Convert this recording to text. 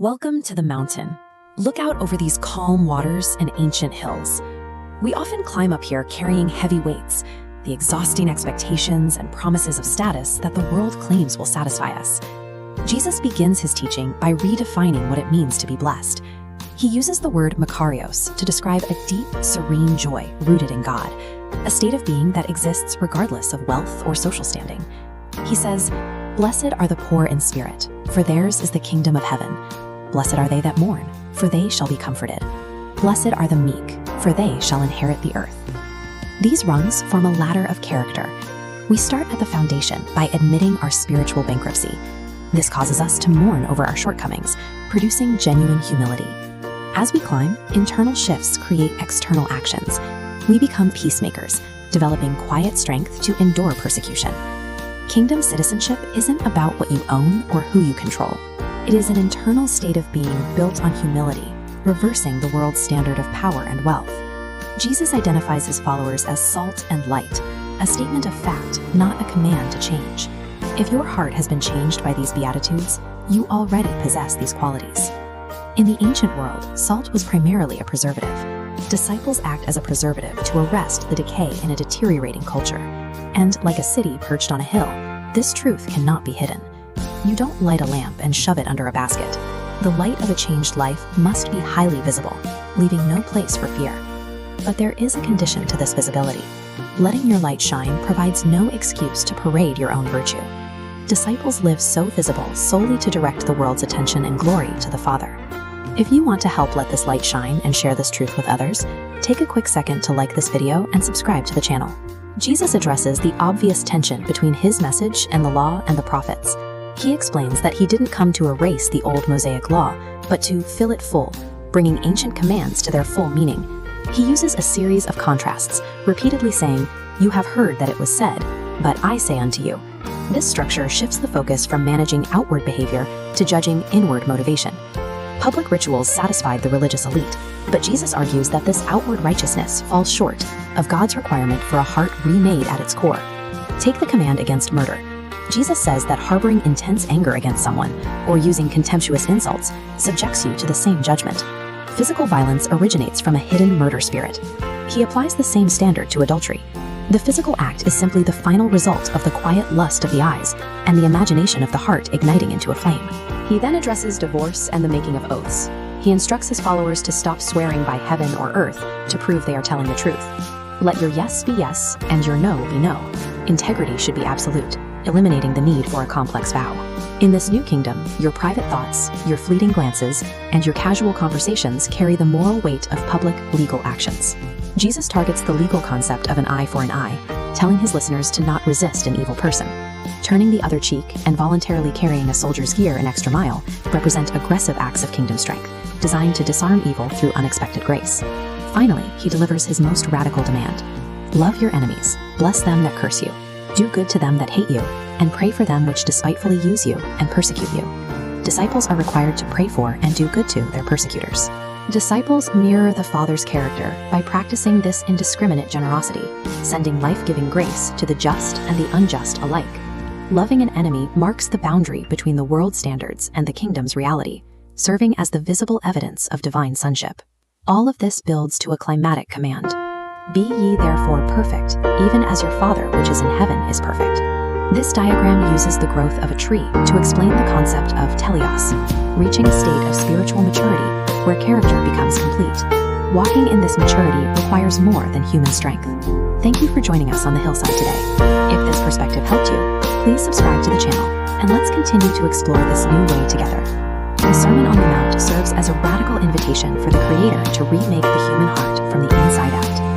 Welcome to the mountain. Look out over these calm waters and ancient hills. We often climb up here carrying heavy weights, the exhausting expectations and promises of status that the world claims will satisfy us. Jesus begins his teaching by redefining what it means to be blessed. He uses the word makarios to describe a deep, serene joy rooted in God, a state of being that exists regardless of wealth or social standing. He says, "Blessed are the poor in spirit, for theirs is the kingdom of heaven. Blessed are they that mourn, for they shall be comforted. Blessed are the meek, for they shall inherit the earth." These rungs form a ladder of character. We start at the foundation by admitting our spiritual bankruptcy. This causes us to mourn over our shortcomings, producing genuine humility. As we climb, internal shifts create external actions. We become peacemakers, developing quiet strength to endure persecution. Kingdom citizenship isn't about what you own or who you control. It is an internal state of being built on humility, reversing the world's standard of power and wealth. Jesus identifies his followers as salt and light, a statement of fact, not a command to change. If your heart has been changed by these beatitudes, you already possess these qualities. In the ancient world, salt was primarily a preservative. Disciples act as a preservative to arrest the decay in a deteriorating culture. And like a city perched on a hill, this truth cannot be hidden. You don't light a lamp and shove it under a basket. The light of a changed life must be highly visible, leaving no place for fear. But there is a condition to this visibility. Letting your light shine provides no excuse to parade your own virtue. Disciples live so visible solely to direct the world's attention and glory to the Father. If you want to help let this light shine and share this truth with others, take a quick second to like this video and subscribe to the channel. Jesus addresses the obvious tension between his message and the law and the prophets. He explains that he didn't come to erase the old Mosaic law, but to fill it full, bringing ancient commands to their full meaning. He uses a series of contrasts, repeatedly saying, "You have heard that it was said, but I say unto you." This structure shifts the focus from managing outward behavior to judging inward motivation. Public rituals satisfied the religious elite, but Jesus argues that this outward righteousness falls short of God's requirement for a heart remade at its core. Take the command against murder. Jesus says that harboring intense anger against someone or using contemptuous insults subjects you to the same judgment. Physical violence originates from a hidden murder spirit. He applies the same standard to adultery. The physical act is simply the final result of the quiet lust of the eyes and the imagination of the heart igniting into a flame. He then addresses divorce and the making of oaths. He instructs his followers to stop swearing by heaven or earth to prove they are telling the truth. Let your yes be yes and your no be no. Integrity should be absolute, eliminating the need for a complex vow. In this new kingdom, your private thoughts, your fleeting glances, and your casual conversations carry the moral weight of public legal actions. Jesus targets the legal concept of an eye for an eye, telling his listeners to not resist an evil person. Turning the other cheek and voluntarily carrying a soldier's gear an extra mile represent aggressive acts of kingdom strength, designed to disarm evil through unexpected grace. Finally, he delivers his most radical demand. Love your enemies, bless them that curse you, do good to them that hate you, and pray for them which despitefully use you and persecute you. Disciples are required to pray for and do good to their persecutors. Disciples mirror the Father's character by practicing this indiscriminate generosity, sending life-giving grace to the just and the unjust alike. Loving an enemy marks the boundary between the world's standards and the kingdom's reality, serving as the visible evidence of divine sonship. All of this builds to a climatic command. "Be ye therefore perfect, even as your Father which is in heaven is perfect." This diagram uses the growth of a tree to explain the concept of teleos, reaching a state of spiritual maturity where character becomes complete. Walking in this maturity requires more than human strength. Thank you for joining us on the hillside today. If this perspective helped you, please subscribe to the channel, and let's continue to explore this new way together. The Sermon on the Mount serves as a radical invitation for the Creator to remake the human heart from the inside out.